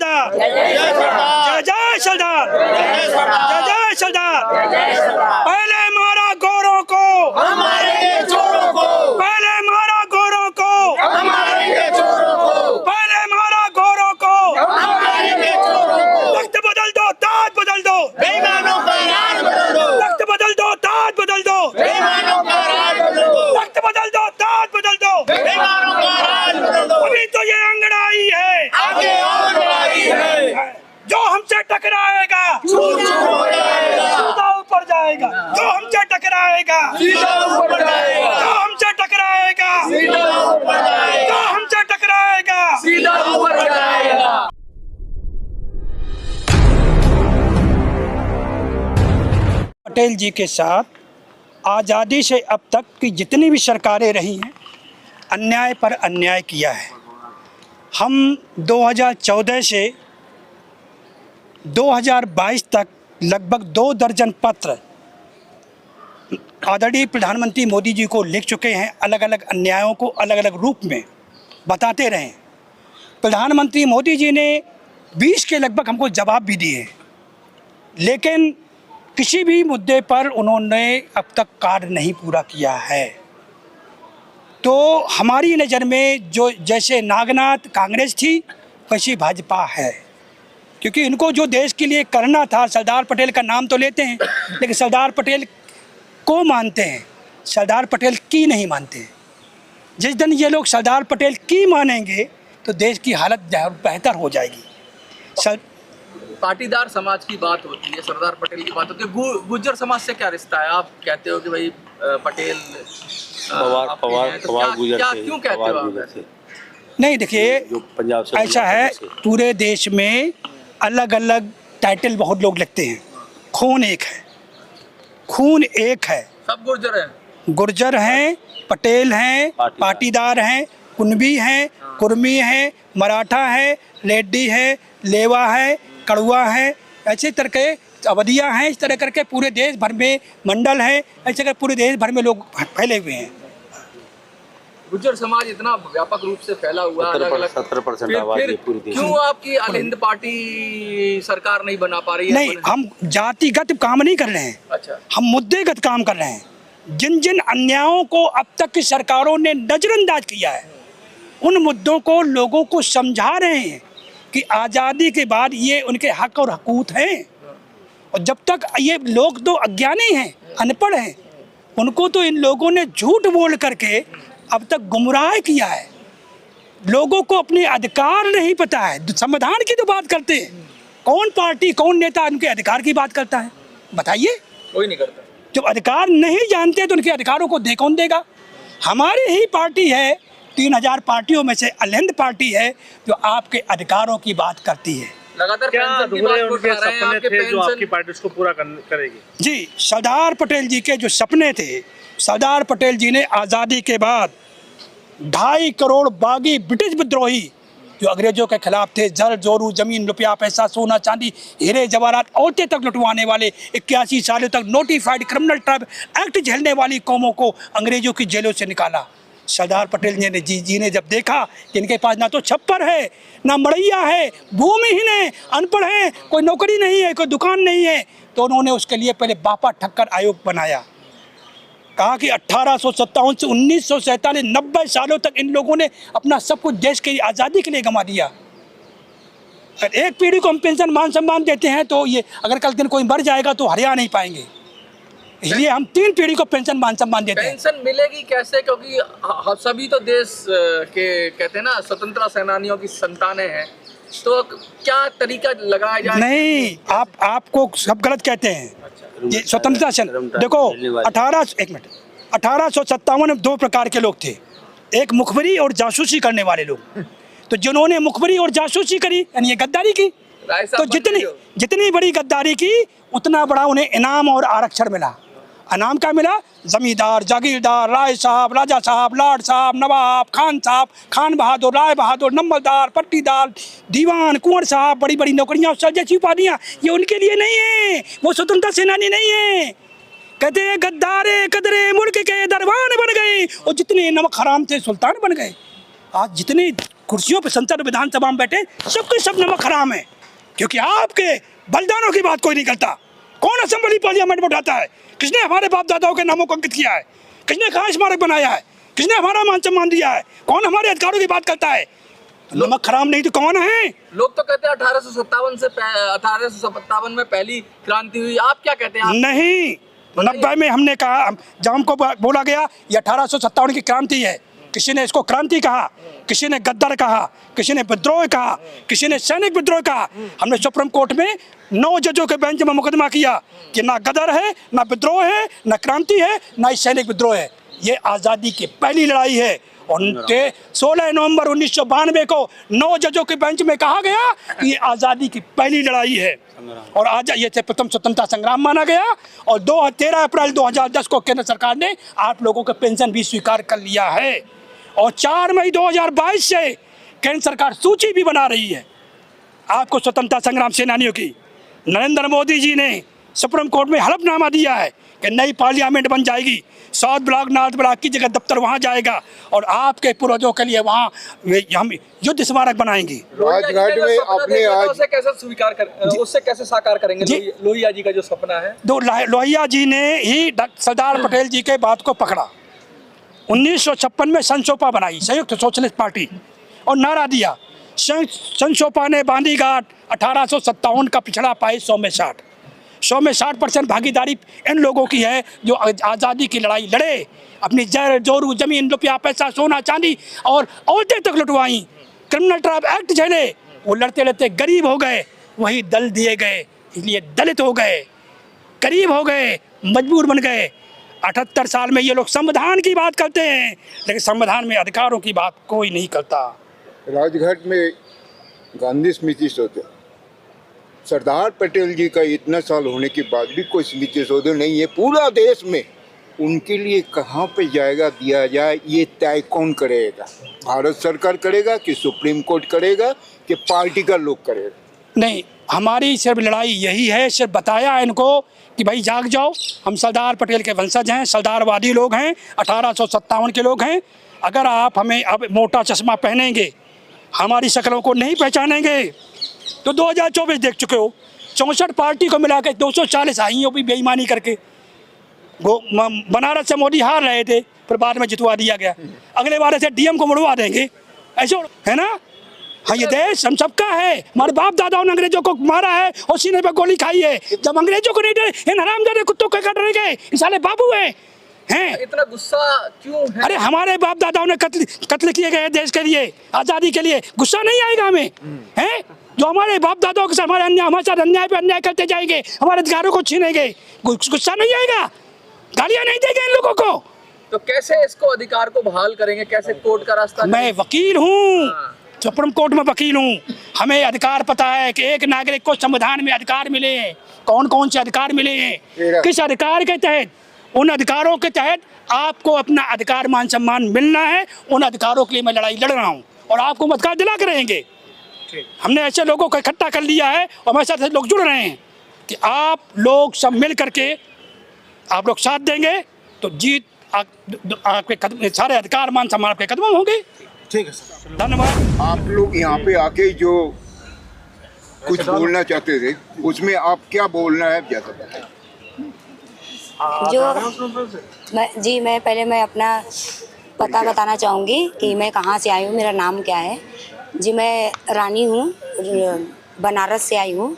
सरदार, जय जय सरदार, जय जय सरदार। पहले मारा गोरों को, पहले मारा गोरों को, पहले मारा गोरों को। वक्त बदल दो, ताज बदल दो, वक्त बदल दो, ताज बदल दो, वक्त बदल दो, ताज बदल दो। अभी तो ये अंगड़ाई है, जो हमसे टकराएगा सीधा ऊपर जाएगा, जो हमसे टकराएगा जो हमसे टकराएगा जो हमसे टकराएगा सीधा ऊपर जाएगा। पटेल जी के साथ आज़ादी से अब तक की जितनी भी सरकारें रही हैं, अन्याय पर अन्याय किया है। हम 2014 से 2022 तक लगभग 2 दर्जन पत्र आदरणीय प्रधानमंत्री मोदी जी को लिख चुके हैं, अलग अलग अन्यायों को अलग अलग रूप में बताते रहे। प्रधानमंत्री मोदी जी ने 20 के लगभग हमको जवाब भी दिए, लेकिन किसी भी मुद्दे पर उन्होंने अब तक कार्य नहीं पूरा किया है। तो हमारी नज़र में जो जैसे नागनाथ कांग्रेस थी, वैसी भाजपा है, क्योंकि इनको जो देश के लिए करना था, सरदार पटेल का नाम तो लेते हैं लेकिन सरदार पटेल को मानते हैं, सरदार पटेल की नहीं मानते हैं। जिस दिन ये लोग सरदार पटेल की मानेंगे तो देश की हालत बेहतर हो जाएगी। पाटीदार समाज की बात होती है, सरदार पटेल की बात होती है, गुर्जर समाज से क्या रिश्ता है? आप कहते हो कि भाई पटेल पवार गुर्जर से, क्यों कहते हो आप ऐसे? नहीं, देखिए पंजाब से ऐसा है, पूरे देश में अलग अलग टाइटल बहुत लोग लिखते हैं, खून एक है, खून एक है। सब गुर्जर हैं, गुर्जर हैं, पटेल हैं, पाटीदार हैं, कुनबी हैं, कुर्मी हैं, मराठा है, रेड्डी है, लेवा है, कड़ुआ है, ऐसे तरह के अवधिया हैं। इस तरह करके पूरे देश भर में मंडल है, ऐसे करके पूरे देश भर में लोग फैले हुए हैं। गुर्जर समाज इतना व्यापक रूप से फैला हुआ, अलग अलग 70% आबादी पूरी देश। क्यों आपकी अल हिंद पार्टी सरकार नहीं बना पा रही है? नहीं, हम जातिगत काम नहीं कर रहे हैं, अच्छा, हम मुद्देगत काम कर रहे हैं। जिन जिन अन्यायों को अब तक की सरकारों ने नजरअंदाज किया है, उन मुद्दों को लोगों को समझा रहे हैं कि आज़ादी के बाद ये उनके हक और हकूक़ हैं। और जब तक ये लोग तो अज्ञानी हैं, अनपढ़ हैं, उनको तो इन लोगों ने झूठ बोल करके अब तक गुमराह किया है। लोगों को अपने अधिकार नहीं पता है। संविधान की तो बात करते हैं, कौन पार्टी कौन नेता उनके अधिकार की बात करता है? बताइए, कोई नहीं करता। जब अधिकार नहीं जानते तो उनके अधिकारों को कौन देगा? हमारी ही पार्टी है, 3000 पार्टियों में से अल हिंद पार्टी है जो आपके अधिकारों की बात करती है। लगातार पेंशन की बात उठा रहे हैं, आपके जो आपकी पेंशन पार्टी उसको पूरा करेगी। जी, सरदार पटेल जी के जो सपने थे, सरदार पटेल जी ने आज़ादी के बाद 2.5 करोड़ बागी ब्रिटिश विद्रोही जो अंग्रेजों के खिलाफ थे, जर जोरू जमीन रुपया पैसा सोना चांदी हीरे जवाहरात औरतें तक लुटवाने वाले, 81 सालों तक नोटिफाइड क्रिमिनल ट्राइब एक्ट झेलने वाली कौमों को अंग्रेजों की जेलों से निकाला। सरदार पटेल जी ने जब देखा कि इनके पास ना तो छप्पर है, ना मड़ैया है, भूमिहीन है, अनपढ़ है, कोई नौकरी नहीं है, कोई दुकान नहीं है, तो उन्होंने उसके लिए पहले बापा ठक्कर आयोग बनाया। कहा कि 1857 से 1947 90 सालों तक इन लोगों ने अपना सब कुछ देश की आज़ादी के लिए गंवा दिया। अगर एक पीढ़ी को हम पेंशन मान सम्मान देते हैं तो ये अगर कल दिन कोई मर जाएगा तो हरिया नहीं पाएंगे, इसलिए हम 3 पीढ़ी को पेंशन मान सम्मान देते हैं। पेंशन मिलेगी कैसे? क्योंकि सभी तो देश के कहते हैं ना स्वतंत्रता सेनानियों की संतानें हैं, तो क्या तरीका लगाया जाए? नहीं, आपको सब गलत कहते हैं। ये स्वतंत्रता सेना देखो, 1857 में 2 प्रकार के लोग थे, एक मुखबरी और जासूसी करने वाले लोग। तो जिन्होंने मुखबरी और जासूसी करी यानी ये गद्दारी की, तो जितनी बड़ी गद्दारी की उतना बड़ा उन्हें इनाम और आरक्षण मिला। इनाम क्या मिला? जमींदार, जागीरदार, राय साहब, राजा साहब, लाड साहब, नवाब, खान साहब, खान बहादुर, राय बहादुर, नंबरदार, पट्टीदार, दीवान, कुंवर साहब, बड़ी बड़ी नौकरियां, जैसी उपाधियां, ये उनके लिए नहीं है, वो स्वतंत्रता सेनानी नहीं है। कहते हैं गद्दारे कदरे मुल्क के दरबान बन गए और जितने नमक हराम थे सुल्तान बन गए। आज जितने कुर्सियों पे संसद विधानसभा में बैठे सबके सब नमक हराम है, क्योंकि आपके बलिदानों की बात कोई नहीं करता। कौन असेंबली पार्लियामेंट में उठाता है? किसने हमारे बाप दादाओं के नामों को अंकित किया है? किसने कहाँ स्मारक बनाया है? किसने हमारा मान सम्मान दिया है? कौन हमारे अधिकारों की बात करता है? नमक हराम नहीं तो कौन है? लोग तो कहते हैं 1857 में पहली क्रांति हुई, आप क्या कहते हैं? नहीं, 90 में हमने कहा, जब हमको बोला गया ये 1857 की क्रांति है, किसी ने इसको क्रांति कहा, किसी ने गद्दार कहा, किसी ने विद्रोह कहा, किसी ने सैनिक विद्रोह कहा। हमने सुप्रीम कोर्ट में 9 जजों के बेंच में मुकदमा किया कि ना गदर है, ना विद्रोह है, ना क्रांति है, ना ही सैनिक विद्रोह है। ये आज़ादी की पहली लड़ाई है। और 16 नवंबर 1992 को 9 जजों के बेंच में कहा गया कि ये आज़ादी की पहली लड़ाई है और आज ये प्रथम स्वतंत्रता संग्राम माना गया। और 13 अप्रैल 2010 को केंद्र सरकार ने आप लोगों का पेंशन भी स्वीकार कर लिया है। और 4 मई 2022 से केंद्र सरकार सूची भी बना रही है आपको स्वतंत्रता संग्राम सेनानियों की। नरेंद्र मोदी जी ने सुप्रीम कोर्ट में हलफनामा दिया है कि नई पार्लियामेंट बन जाएगी, साउथ ब्लॉक नॉर्थ ब्लॉक की जगह दफ्तर वहाँ जाएगा और आपके पूर्वजों के लिए वहाँ हम युद्ध स्मारक बनाएंगे। राजघाट में अपने आज उसे कैसे स्वीकार कर, उससे कैसे साकार करेंगे? लोहिया जी का जो सपना है, लोहिया जी ने ही सरदार पटेल जी के बात को पकड़ा। 1956 में संसोपा बनाई संयुक्त सोशलिस्ट पार्टी और नारा दिया। संसोपा ने बांधी घाट 1857 का पिछड़ा पाई 100 में 60% भागीदारी इन लोगों की है जो आज़ादी की लड़ाई लड़े, अपनी जर जोरू जमीन रुपया पैसा सोना चांदी और औरतें तक लुटवाई, क्रिमिनल ट्राइब एक्ट झेले। वो लड़ते लड़ते गरीब हो गए, वही दल दिए गए, इसलिए दलित हो गए, गरीब हो गए, मजबूर बन गए। 78 साल में ये लोग संविधान की बात करते हैं, लेकिन संविधान में अधिकारों की बात कोई नहीं करता। राजघाट में गांधी स्मृति सौध, सरदार पटेल जी का इतना साल होने के बाद भी कोई स्मृति सौध नहीं है पूरा देश में। उनके लिए कहाँ पे जाएगा दिया जाए, ये तय कौन करेगा? भारत सरकार करेगा कि सुप्रीम कोर्ट करेगा कि पार्टी का लोग करेगा? नहीं, हमारी सिर्फ लड़ाई यही है, सिर्फ बताया इनको कि भाई जाग जाओ, हम सरदार पटेल के वंशज हैं, सरदारवादी लोग हैं, 1857 के लोग हैं। अगर आप हमें अब मोटा चश्मा पहनेंगे, हमारी शक्लों को नहीं पहचानेंगे, तो 2024 देख चुके हो, 64 पार्टी को मिला के 240 आई हो भी बेईमानी करके। वो बनारस से मोदी हार रहे थे, फिर बाद में जितवा दिया गया। अगले बार ऐसे डीएम को मुड़वा देंगे, ऐसे है ना? हाँ, ये देश हम सबका है। हमारे बाप दादाओं ने अंग्रेजों को मारा है और सीने पे गोली खाई है। जब अंग्रेजों को नहीं डरे, इन हरामजादे कुत्तों के कट रहेंगे, इन साले बाबू हैं। इतना गुस्सा क्यों है? अरे हमारे बाप दादाओं ने कत्ल किए गए देश के लिए, आज़ादी के लिए। गुस्सा नहीं आएगा हमें? हैं जो हमारे बाप दादाओं के साथ हमारे साथ अन्याय पे अन्याय करते जाएंगे, हमारे अधिकारों को छीनेंगे, गुस्सा नहीं आएगा? गालियां नहीं देंगे इन लोगों को? तो कैसे इसको अधिकार को बहाल करेंगे? कैसे कोर्ट का रास्ता? मैं वकील हूँ, सुप्रीम कोर्ट में वकील हूँ। हमें अधिकार पता है कि एक नागरिक को संविधान में अधिकार मिले हैं। कौन कौन से अधिकार मिले हैं, किस अधिकार के तहत? उन अधिकारों के तहत आपको अपना अधिकार मान सम्मान मिलना है। उन अधिकारों के लिए मैं लड़ाई लड़ रहा हूँ और आपको अधिकार दिला के रहेंगे। हमने ऐसे लोगों को इकट्ठा कर लिया है और हमारे साथ लोग जुड़ रहे हैं कि आप लोग सब मिल करके आप लोग साथ देंगे तो जीत आपके कदम, सारे अधिकार मान सम्मान आपके कदमों में होंगे। ठीक है सर, धन्यवाद। आप लोग यहाँ पे आके जो कुछ बोलना चाहते थे उसमें आप क्या बोलना है ज़्यादा? मैं पहले अपना पता बताना चाहूँगी कि मैं कहाँ से आई हूँ, मेरा नाम क्या है। जी, मैं रानी हूँ, बनारस से आई हूँ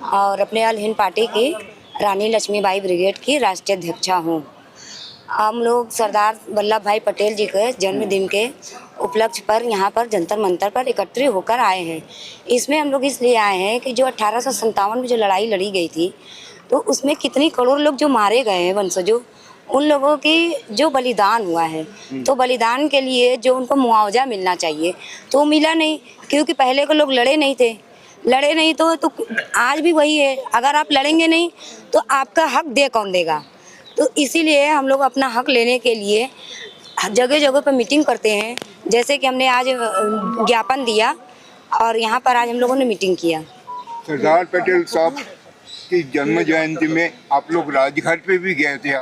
और अपने ऑल हिंद पार्टी की रानी लक्ष्मीबाई ब्रिगेड की राष्ट्रीय अध्यक्षा हूँ। हम लोग सरदार वल्लभ भाई पटेल जी के जन्मदिन के उपलक्ष्य पर यहाँ पर जंतर मंतर पर एकत्रित होकर आए हैं। इसमें हम लोग इसलिए आए हैं कि जो 1857 में जो लड़ाई लड़ी गई थी, तो उसमें कितनी करोड़ लोग जो मारे गए हैं वंशजों, उन लोगों की जो बलिदान हुआ है, तो बलिदान के लिए जो उनको मुआवजा मिलना चाहिए तो मिला नहीं, क्योंकि पहले के लोग लड़े नहीं तो आज भी वही है। अगर आप लड़ेंगे नहीं तो आपका हक दे कौन देगा? तो इसीलिए हम लोग अपना हक लेने के लिए जगह जगह पर मीटिंग करते हैं। जैसे कि हमने आज ज्ञापन दिया और यहाँ पर आज हम लोगों ने मीटिंग किया। सरदार पटेल साहब की जन्म जयंती में आप लोग राजघाट पे भी गए थे।